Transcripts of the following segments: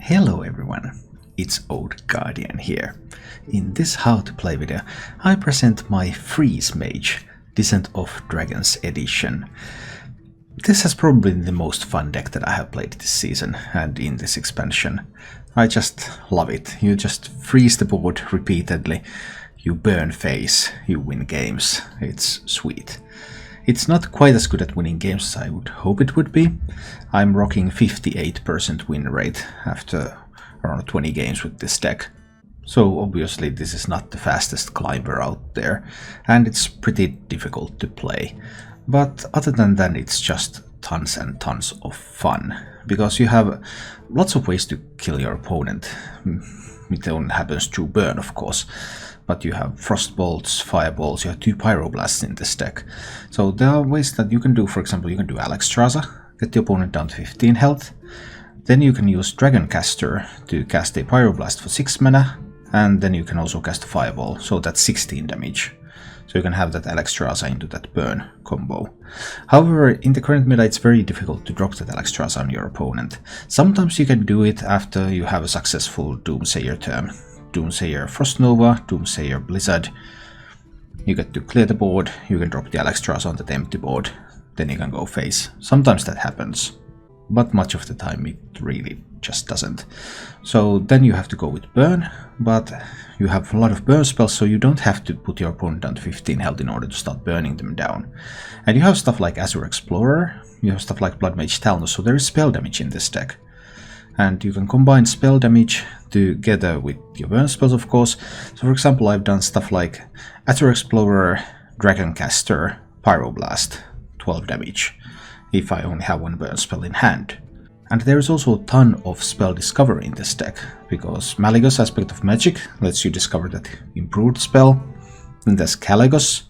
Hello everyone, it's Old Guardian here. In this how to play video, I present my Freeze Mage Descent of Dragons edition. This has probably been the most fun deck that I have played this season and in this expansion. I just love it. You just freeze the board repeatedly, you burn face, you win games. It's sweet. It's not quite as good at winning games as I would hope it would be. I'm rocking 58% win rate after around 20 games with this deck. So obviously this is not the fastest climber out there, and it's pretty difficult to play. But other than that, it's just tons and tons of fun, because you have lots of ways to kill your opponent. It only happens through burn, of course. But you have frost bolts, fireballs, you have 2 pyroblasts in this deck. So there are ways that you can do. For example, you can do Alexstrasza, get the opponent down to 15 health. Then you can use Dragoncaster to cast a pyroblast for 6 mana, and then you can also cast a fireball, so that's 16 damage. So you can have that Alexstrasza into that burn combo. However, in the current meta it's very difficult to drop that Alexstrasza on your opponent. Sometimes you can do it after you have a successful Doomsayer turn. Doomsayer Frost Nova, Doomsayer Blizzard. You get to clear the board, you can drop the Alexstrasza on that empty board, then you can go face. Sometimes that happens, but much of the time it really just doesn't. So then you have to go with burn, but you have a lot of burn spells, so you don't have to put your opponent down to 15 health in order to start burning them down. And you have stuff like Azure Explorer, you have stuff like Blood Mage Talnos, so there is spell damage in this deck. And you can combine spell damage together with your burn spells, of course. So for example, I've done stuff like Azure Explorer, Dragoncaster, Pyroblast, 12 damage, if I only have one burn spell in hand. And there is also a ton of spell discovery in this deck, because Malygos Aspect of Magic lets you discover that improved spell. Then there's Caligos,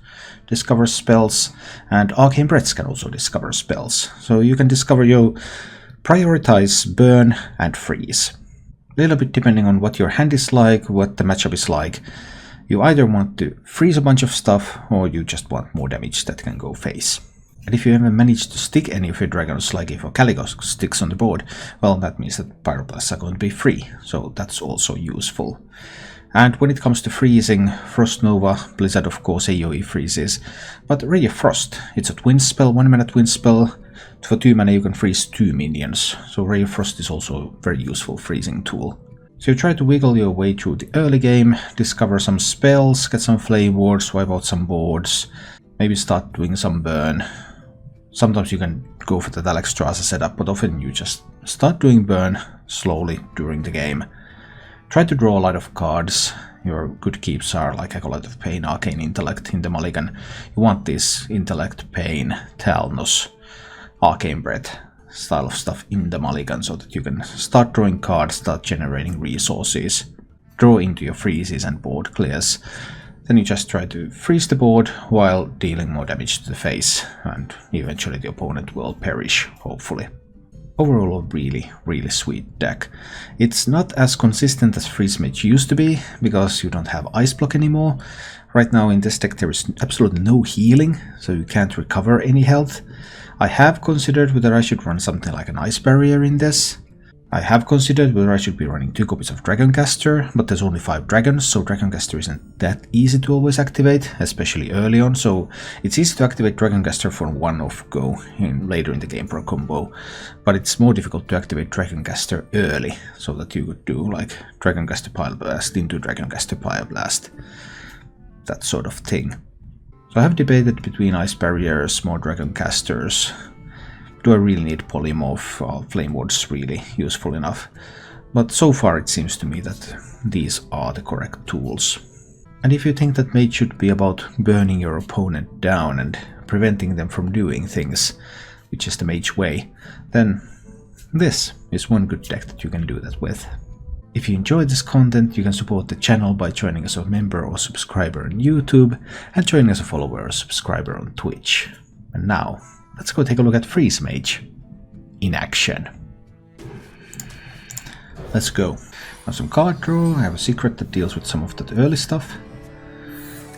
discovers spells, and Arcane Breaths can also discover spells. So you can discover your prioritize burn and freeze. A little bit depending on what your hand is like, what the matchup is like. You either want to freeze a bunch of stuff, or you just want more damage that can go face. And if you ever manage to stick any of your dragons, like if a Caligos sticks on the board, well, that means that Pyroblasts are going to be free, so that's also useful. And when it comes to freezing, Frost Nova, Blizzard of course AoE freezes, but Ray of Frost, it's a twin spell, 1 mana twin spell. For 2 mana you can freeze 2 minions, so Ray of Frost is also a very useful freezing tool. So you try to wiggle your way through the early game, discover some spells, get some flame wards, wipe out some boards, maybe start doing some burn. Sometimes you can go for the Alexstrasza setup, but often you just start doing burn slowly during the game. Try to draw a lot of cards. Your good keeps are like Acolyte of Pain, Arcane Intellect in the mulligan. You want this Intellect, Pain, Talnos, Arcane Breath style of stuff in the mulligan, so that you can start drawing cards, start generating resources, draw into your freezes and board clears. Then you just try to freeze the board while dealing more damage to the face, and eventually the opponent will perish, hopefully. Overall a really sweet deck. It's not as consistent as Freeze Mage used to be, because you don't have Ice Block anymore. Right now in this deck there is absolutely no healing, so you can't recover any health. I have considered whether I should run something like an Ice Barrier in this. I have considered whether I should be running 2 copies of Dragoncaster, but there's only 5 dragons, so Dragoncaster isn't that easy to always activate, especially early on, so it's easy to activate Dragoncaster for one off go later in the game for a combo, but it's more difficult to activate Dragoncaster early, so that you could do like Dragoncaster Pyroblast into Dragoncaster Pyroblast, that sort of thing. So I have debated between Ice Barriers, more Dragoncasters. Do I really need Polymorph or Flame Wards really useful enough? But so far it seems to me that these are the correct tools. And if you think that Mage should be about burning your opponent down and preventing them from doing things, which is the Mage way, then this is one good deck that you can do that with. If you enjoyed this content, you can support the channel by joining as a member or subscriber on YouTube, and joining as a follower or subscriber on Twitch. And now, let's go take a look at Freeze Mage in action. Let's go. Now some card draw. I have a secret that deals with some of that early stuff.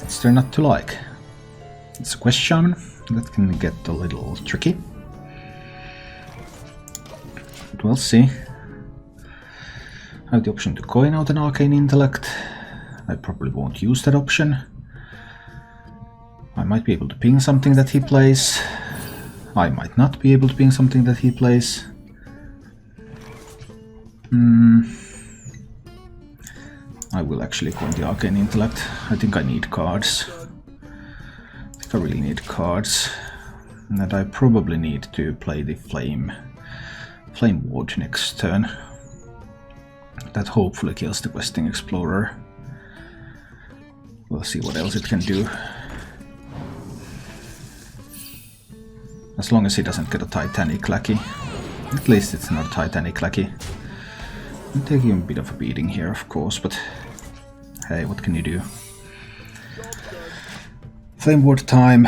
That's there not to like. It's a Quest Shaman. That can get a little tricky. But we'll see. I have the option to coin out an Arcane Intellect. I probably won't use that option. I might be able to ping something that he plays. I might not be able to ping something that he plays. I will actually coin the Arcane Intellect. I think I need cards. I think I really need cards. And I probably need to play the Flame Ward next turn. That hopefully kills the Questing Explorer. We'll see what else it can do. As long as he doesn't get a Titanic Lackey. At least it's not a Titanic Lackey. I'm taking a bit of a beating here, of course, but hey, what can you do? Flame Ward time.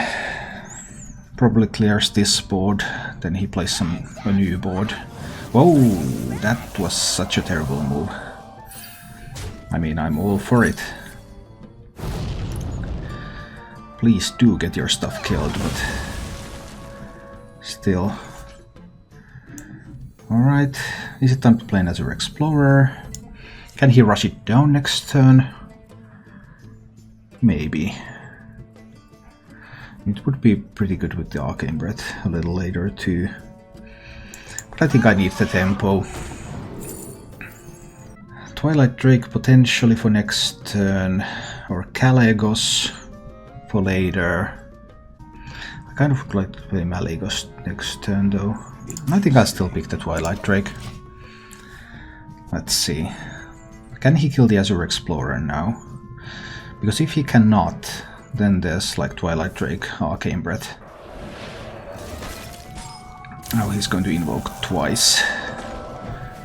Probably clears this board, then he plays a new board. Whoa, that was such a terrible move. I mean, I'm all for it. Please do get your stuff killed, but still. Alright, is it time to play an Azure Explorer? Can he rush it down next turn? Maybe. It would be pretty good with the Arcane Breath a little later too. But I think I need the tempo. Twilight Drake potentially for next turn, or Calegos for later. I kind of would like to play Malygos next turn though. I think I'll still pick the Twilight Drake. Let's see. Can he kill the Azure Explorer now? Because if he cannot, then there's like Twilight Drake, Arcane Breath. Now he's going to invoke twice.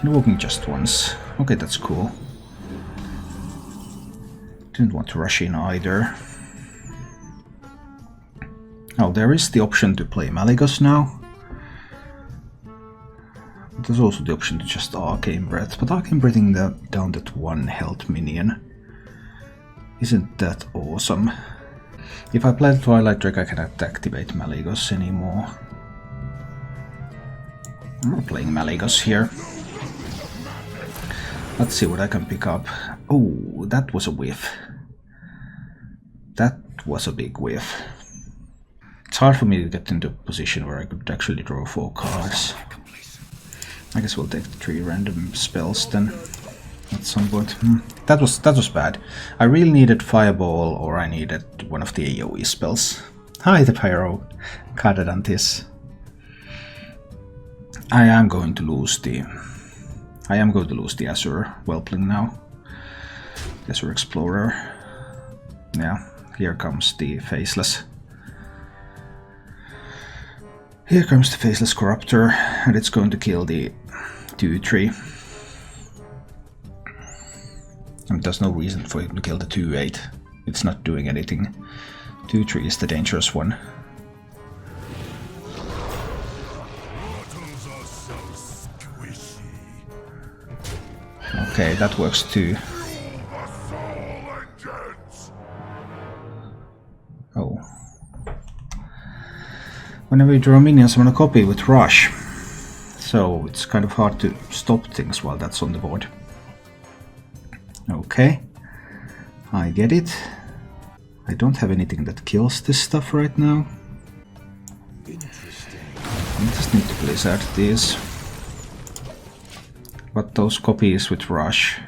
Invoking just once. Okay, that's cool. Didn't want to rush in either. Oh, there is the option to play Malygos now. There's also the option to just Arcane Breath, but Arcane Breathing down that one health minion. Isn't that awesome? If I play the Twilight Drake, I cannot activate Malygos anymore. I'm not playing Malygos here. Let's see what I can pick up. Oh, that was a whiff. That was a big whiff. It's hard for me to get into a position where I could actually draw 4 cards. I guess we'll take the 3 random spells then at some point. That was bad. I really needed Fireball, or I needed one of the AoE spells. Hi, the Pyro. Cardadantis. I am going to lose the Azure Whelpling now. The Azure Explorer. Yeah, here comes the Faceless. Here comes the Faceless Corruptor, and it's going to kill the 2-3. And there's no reason for him to kill the 2-8. It's not doing anything. 2-3 is the dangerous one. Okay, that works too. Oh. Whenever you draw minions, I'm gonna copy with Rush. So it's kind of hard to stop things while that's on the board. Okay. I get it. I don't have anything that kills this stuff right now. I just need to blizzard these. But those copies with Rush.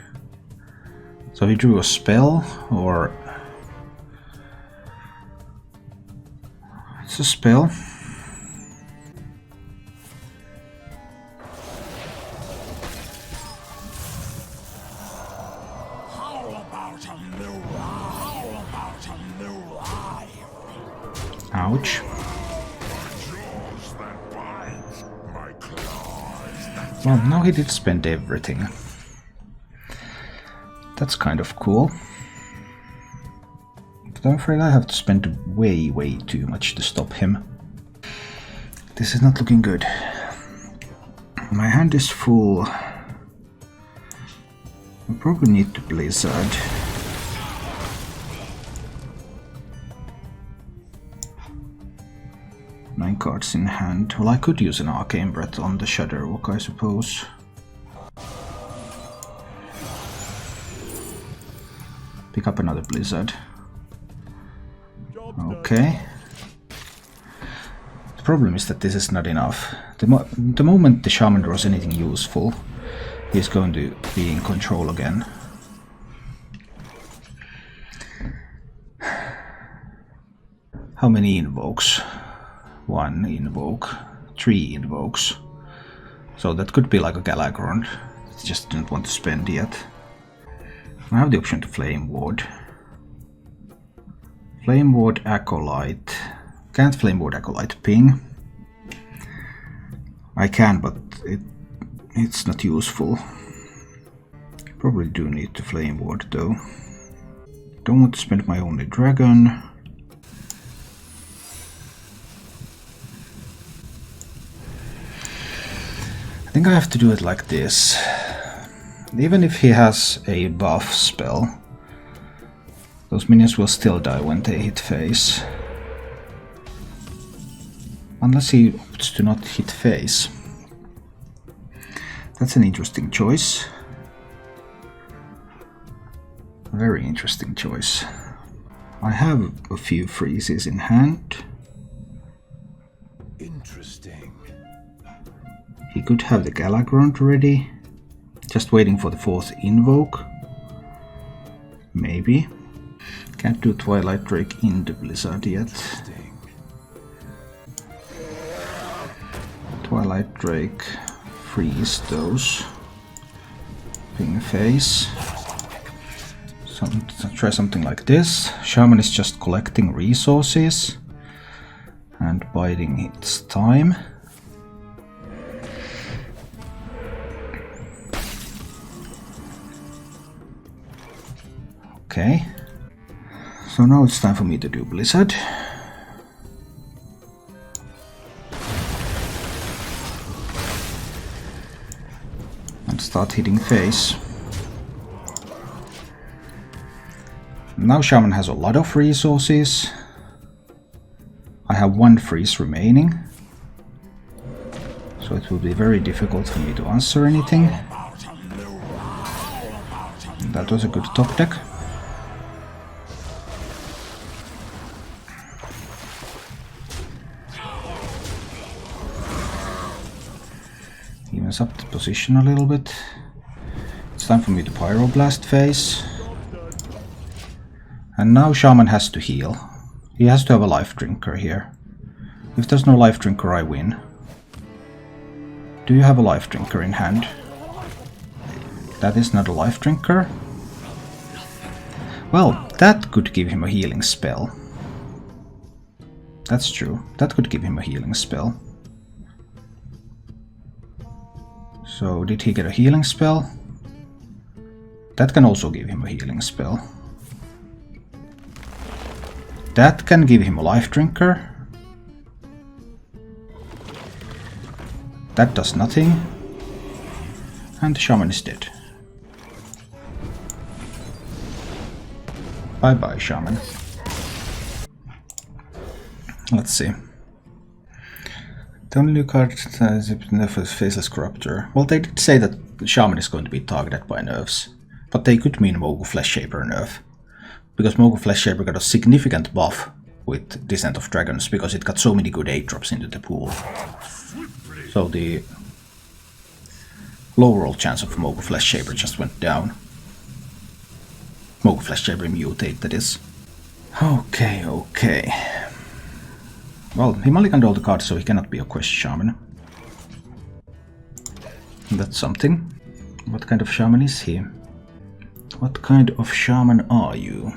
So he drew a spell, or... It's a spell. Ouch. Well, now he did spend everything. That's kind of cool. But I'm afraid I have to spend way too much to stop him. This is not looking good. My hand is full. I probably need to blizzard. Nine cards in hand. Well, I could use an Arcane Breath on the Shudderwook, I suppose. Pick up another Blizzard. Okay. The problem is that this is not enough. The moment the Shaman draws anything useful, he's going to be in control again. How many invokes? 1 invoke, 3 invokes. So that could be like a Galagron. I just didn't want to spend yet. I have the option to Flame Ward. Flame Ward Acolyte. Can't Flame Ward Acolyte ping. I can, but it's not useful. Probably do need to Flame Ward though. Don't want to spend my only dragon. I think I have to do it like this. Even if he has a buff spell, those minions will still die when they hit face. Unless he opts to not hit face. That's an interesting choice. A very interesting choice. I have a few freezes in hand. Interesting. He could have the Galagron ready. Just waiting for the 4th invoke. Maybe. Can't do Twilight Drake in the Blizzard yet. Twilight Drake, freeze those. Ping face. Try something like this. Shaman is just collecting resources and biding its time. Okay. So now it's time for me to do Blizzard. And start hitting face. Now Shaman has a lot of resources. I have 1 freeze remaining. So it will be very difficult for me to answer anything. That was a good top deck. Evens up the position a little bit. It's time for me to Pyroblast phase. And now Shaman has to heal. He has to have a life drinker here. If there's no life drinker, I win. Do you have a life drinker in hand? That is not a life drinker. Well, that could give him a healing spell. That's true. That could give him a healing spell. So, did he get a healing spell? That can also give him a healing spell. That can give him a life drinker. That does nothing. And the Shaman is dead. Bye bye, Shaman. Let's see. The only card is Faceless Corruptor. Well, they did say that the Shaman is going to be targeted by nerfs. But they could mean Mogu Flesh Shaper nerf. Because Mogu Flesh Shaper got a significant buff with Descent of Dragons, because it got so many good 8-drops into the pool. So the low roll chance of Mogu Flesh Shaper just went down. Mogu Flesh Shaper mutate, that is. Okay. Well, he mulliganed all the cards, so he cannot be a Quest Shaman. That's something. What kind of Shaman is he? What kind of Shaman are you?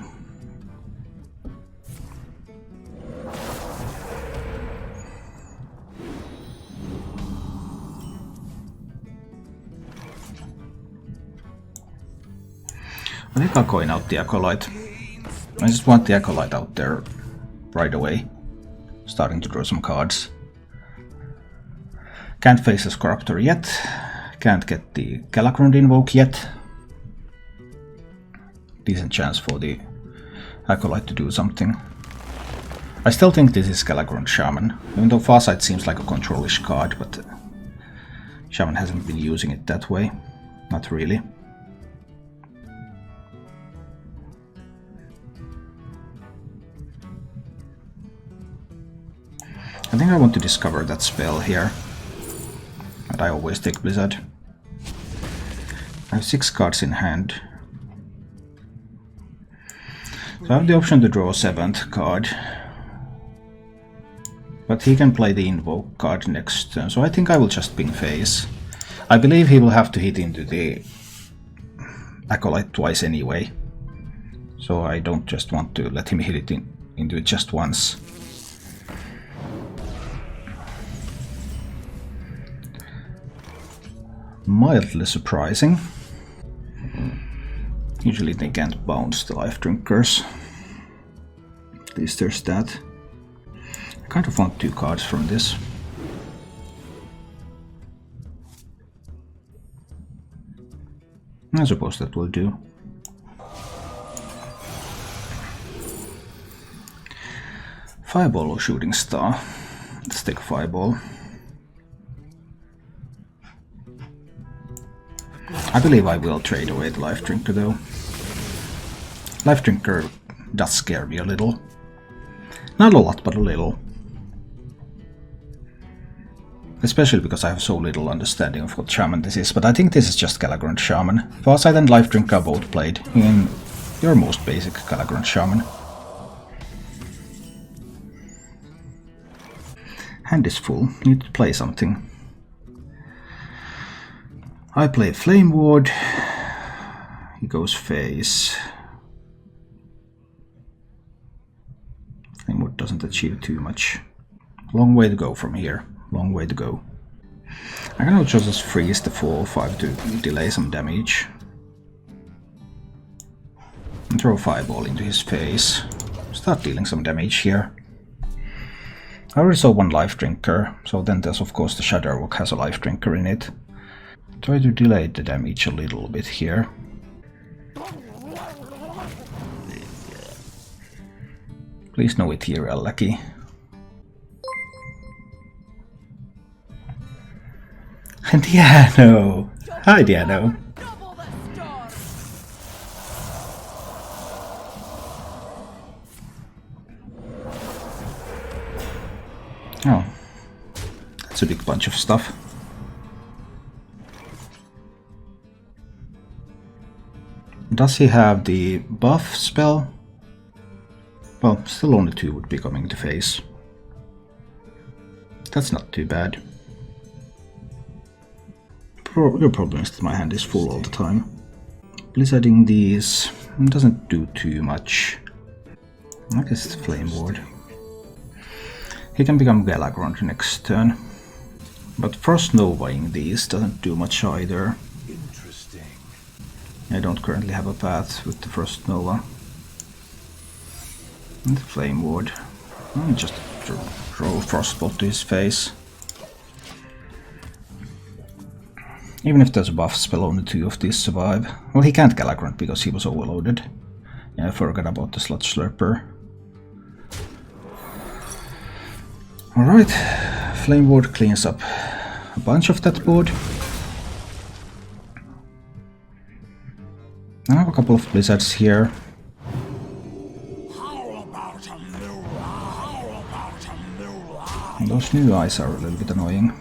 I think I'll coin out the Acolyte. I just want the Acolyte out there right away. Starting to draw some cards. Can't face a Corruptor yet. Can't get the Galagron invoke yet. Decent chance for the Acolyte to do something. I still think this is Galagron Shaman, even though Farsight seems like a control-ish card, but Shaman hasn't been using it that way. Not really. I think I want to discover that spell here. And I always take Blizzard. I have 6 cards in hand. So I have the option to draw a 7th card. But he can play the Invoke card next turn, so I think I will just ping Face. I believe he will have to hit into the Acolyte twice anyway. So I don't just want to let him hit it into it just once. Mildly surprising. Usually they can't bounce the Life Drinkers. At least there's that. I kind of want 2 cards from this. I suppose that will do. Fireball or Shooting Star? Let's take Fireball. I believe I will trade away the Life Drinker though. Life Drinker does scare me a little. Not a lot, but a little. Especially because I have so little understanding of what Shaman this is, but I think this is just Galagrant Shaman. Farsight and Life Drinker are both played in your most basic Galagrant Shaman. Hand is full, need to play something. I play Flame Ward, he goes Face. Flame Ward doesn't achieve too much. Long way to go from here. Long way to go. I can also just freeze the 4/5 to delay some damage. And throw Fireball into his face. Start dealing some damage here. I already saw 1 Life Drinker, so then there's of course the Shadowwalk has a Life Drinker in it. Try to delay the damage a little bit here. Please no Ethereal Lackey. Diano! Hi Diano! Oh, that's a big bunch of stuff. Does he have the buff spell? Well, still only 2 would be coming to face. That's not too bad. The problem is that my hand is full all the time. Blizzarding these doesn't do too much. I guess it's Flame Ward. He can become Galagrant next turn. But Frost Novaing these doesn't do much either. Interesting. I don't currently have a path with the Frost Nova. And the Flame Ward. I'll just throw Frostbolt to his face. Even if there's a buff spell, only 2 of these survive. Well, he can't Galagrant because he was overloaded. Yeah, I forgot about the Sludge Slurper. Alright, Flame Ward cleans up a bunch of that board. I have a couple of Blizzards here. And those new eyes are a little bit annoying.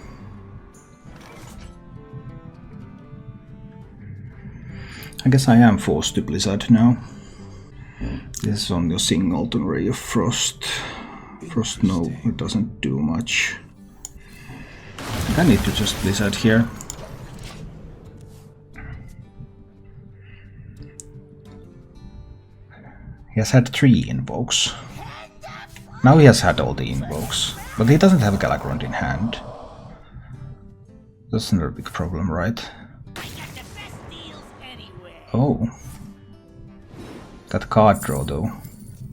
I guess I am forced to Blizzard now. This is only a singleton Ray of Frost. Frost, no, it doesn't do much. I need to just Blizzard here. He has had 3 invokes. Now he has had all the invokes, but he doesn't have a Galagrant in hand. That's another big problem, right? Oh. That card draw though.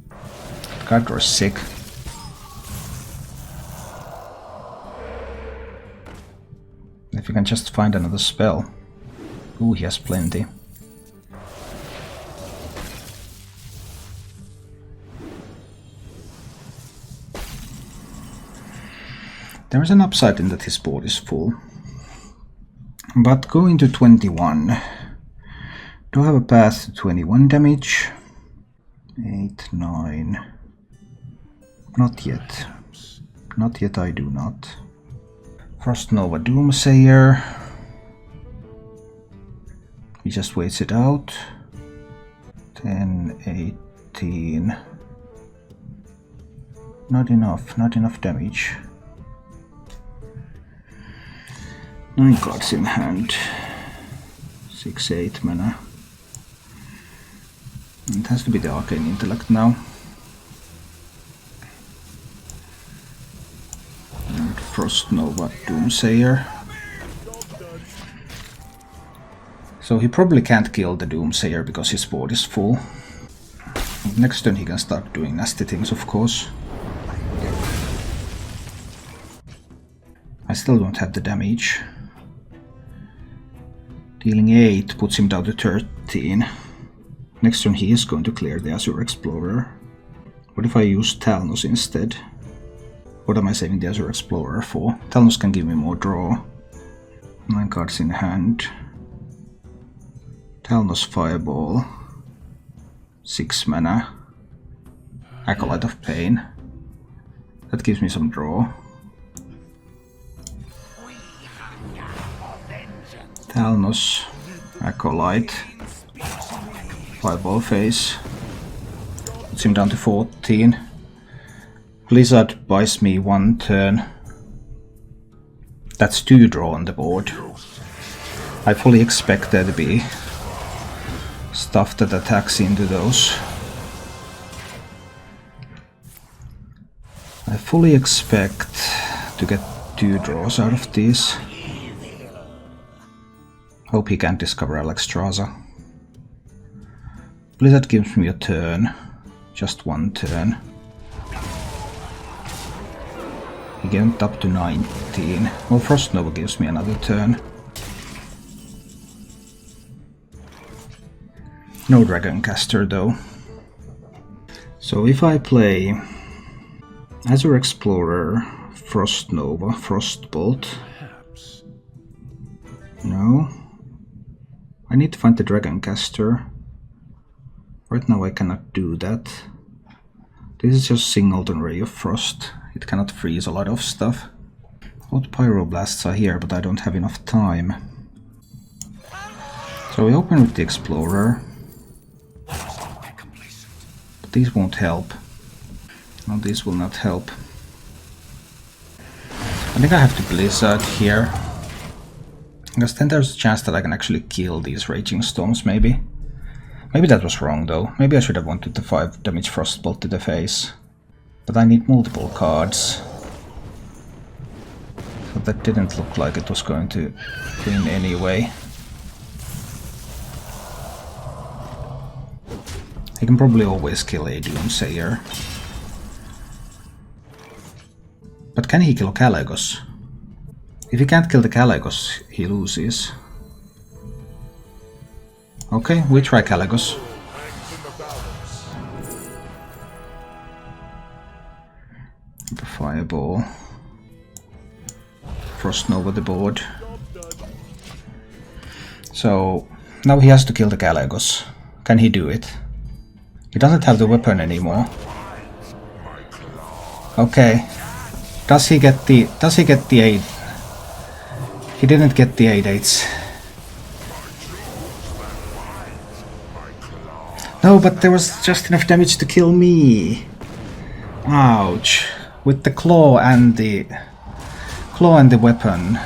That card draw is sick. If you can just find another spell. Ooh, he has plenty. There is an upside in that his board is full. But going to 21. Do I have a path to 21 damage? 8, 9. Not yet. Not yet, I do not. Frost Nova Doomsayer. He just waits it out. 10, 18. Not enough damage. 9 cards in hand. 6, 8 mana. It has to be the Arcane Intellect now. And Frost Nova Doomsayer. So he probably can't kill the Doomsayer because his board is full. Next turn he can start doing nasty things, of course. I still don't have the damage. Dealing 8 puts him down to 13. Next turn he is going to clear the Azure Explorer. What if I use Talnos instead? What am I saving the Azure Explorer for? Talnos can give me more draw. 9 cards in hand. Talnos Fireball. 6 mana. Acolyte of Pain. That gives me some draw. Talnos, Acolyte, Fireball Phase, puts him down to 14. Blizzard buys me 1 turn. That's 2 draw on the board. I fully expect there to be stuff that attacks into those. I fully expect to get 2 draws out of these. Hope he can't discover Alexstrasza. Blizzard gives me a turn. Just 1 turn. He went up to 19. Well, Frost Nova gives me another turn. No Dragoncaster though. So if I play Azure Explorer, Frost Nova, Frostbolt. No. I need to find the Dragoncaster. Right now I cannot do that. This is just Singleton Ray of Frost. It cannot freeze a lot of stuff. What Pyroblasts are here, but I don't have enough time. So we open with the Explorer. But these won't help. No, these will not help. I think I have to Blizzard here. Because then there's a chance that I can actually kill these Raging Storms, maybe. Maybe that was wrong though. Maybe I should have wanted the 5 damage Frostbolt to the face. But I need multiple cards. So that didn't look like it was going to win anyway. I can probably always kill a Doomsayer. But can he kill Kalecgos? If he can't kill the Kalecgos, he loses. Okay, we try Kalecgos. Fireball. Frost Nova the board. So now he has to kill the Kalecgos. Can he do it? He doesn't have the weapon anymore. Okay. Does he get the 8? He didn't get the 8/8s. No, but there was just enough damage to kill me. Ouch. With the claw and the weapon.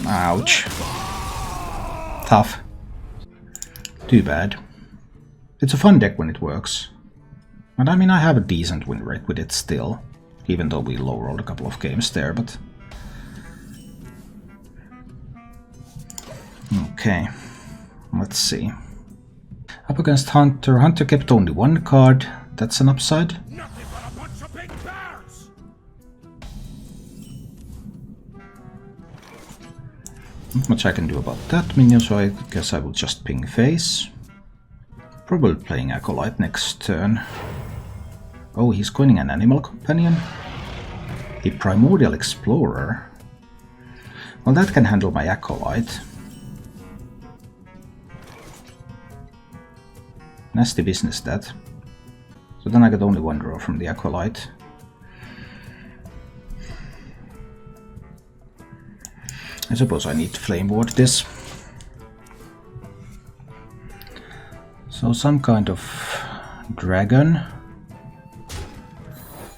Ouch. Tough. Too bad. It's a fun deck when it works. And I mean, I have a decent win rate with it still. Even though we low rolled a couple of games there, but... Okay. Let's see. Up against Hunter. Hunter kept only 1 card. That's an upside. Not much I can do about that minion, so I guess I will just ping face. Probably playing Acolyte next turn. Oh, he's coining an Animal Companion? A Primordial Explorer? Well, that can handle my Acolyte. Nasty business, that. So then I got only 1 draw from the Acolyte. I suppose I need to flame ward this. So some kind of dragon.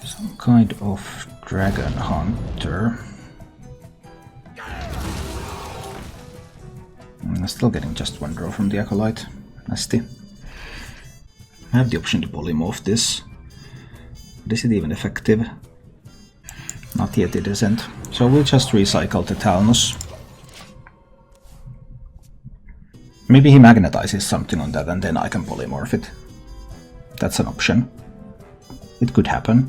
Some kind of dragon hunter. I'm still getting just one draw from the Acolyte. Nasty. I have the option to polymorph this. But is it even effective? Not yet, it isn't. So we'll just recycle the Talnos. Maybe he magnetizes something on that and then I can polymorph it. That's an option. It could happen.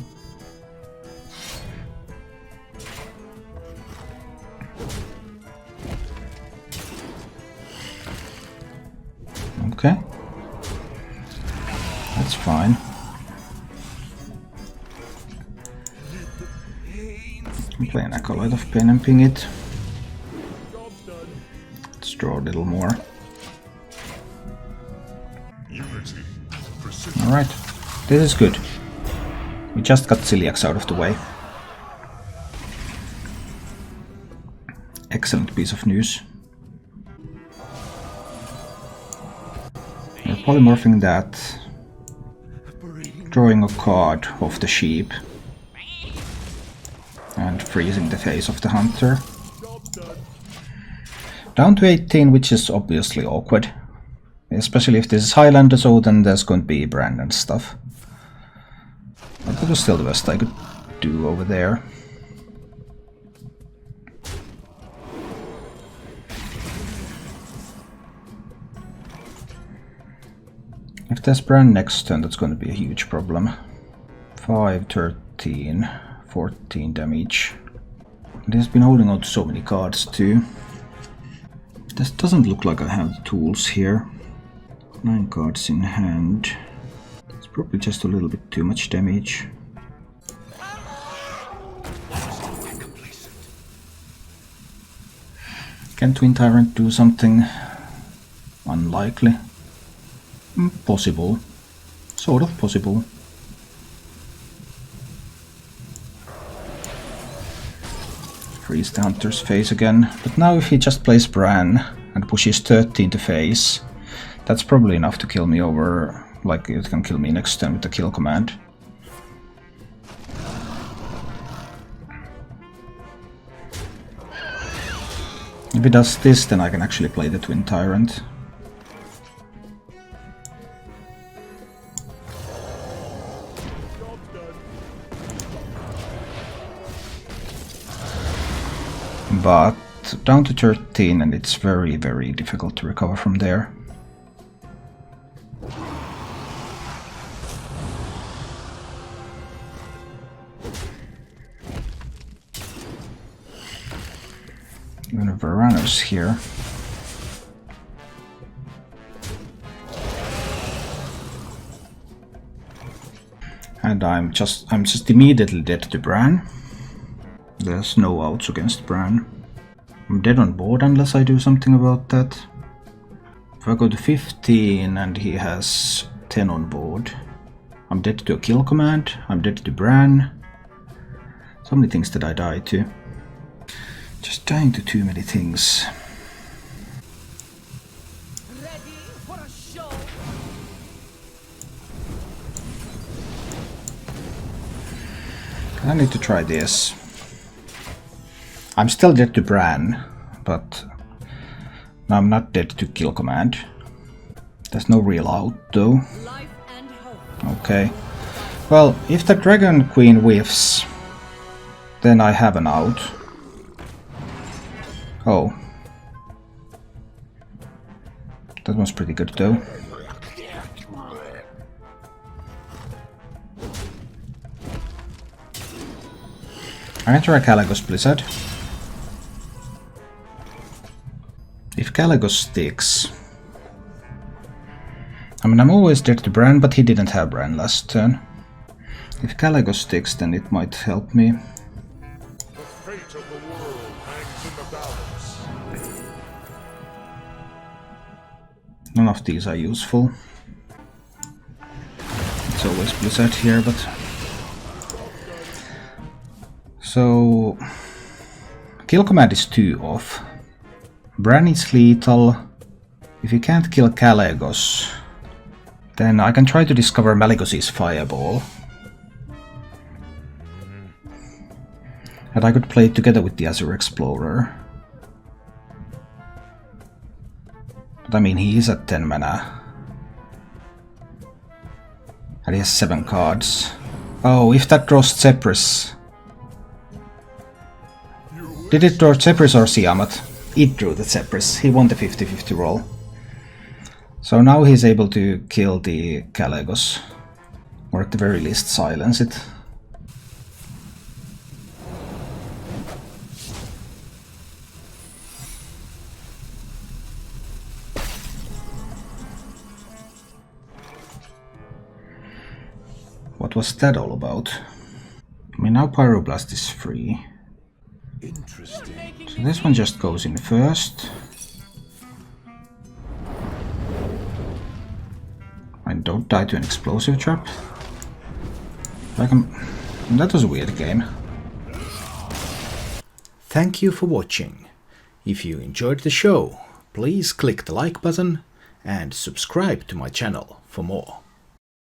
Okay. That's fine. Play an Acolyte of Pain and ping it. Let's draw a little more. Alright, this is good. We just got Celiax out of the way. Excellent piece of news. We're polymorphing that, drawing a card of the sheep, and freezing the face of the hunter. Down to 18, which is obviously awkward. Especially if this is Highlander, so then there's going to be Bran and stuff. But that was still the best I could do over there. If there's Bran next turn, that's going to be a huge problem. 5, 13, 14 damage. And he's been holding on to so many cards too. This doesn't look like I have the tools here. 9 cards in hand. It's probably just a little bit too much damage. Can Twin Tyrant do something? Unlikely. Possible. Sort of possible. Freeze the Hunter's face again. But now if he just plays Bran and pushes 13 to face, that's probably enough to kill me over, like it can kill me next turn with the kill command. If he does this, then I can actually play the Twin Tyrant. But down to 13 and it's very, very difficult to recover from there. Even Varanos here. And I'm just immediately dead to Bran. There's no outs against Bran. I'm dead on board unless I do something about that. If I go to 15 and he has 10 on board, I'm dead to a kill command, I'm dead to Bran. So many things that I die to. Just dying to too many things. Ready for a show? I need to try this. I'm still dead to Bran, but I'm not dead to kill command. There's no real out though. Life and hope. Okay. Well, if the Dragon Queen whiffs, then I have an out. Oh. That was pretty good though. I enter a Caligos Blizzard. If Caligos sticks... I mean, I'm always dead to Bran, but he didn't have Bran last turn. If Caligos sticks, then it might help me. The fate of the world hangs in the balance. None of these are useful. It's always Blizzard here, but... So... Kill command is 2 off. Bran is lethal. If you can't kill Kalegos, then I can try to discover Maligos's fireball. And I could play it together with the Azure Explorer. But I mean, he is at 10 mana. And he has 7 cards. Oh, if that draws Zephyrus. Did it draw Zephyrus or Siamat? It drew the Zephyrus. He won the 50-50 roll. So now he's able to kill the Kalegos. Or at the very least silence it. What was that all about? I mean, now Pyroblast is free. Interesting. So this one just goes in first. And don't die to an explosive trap. That was a weird game. Thank you for watching. If you enjoyed the show, please click the like button and subscribe to my channel for more.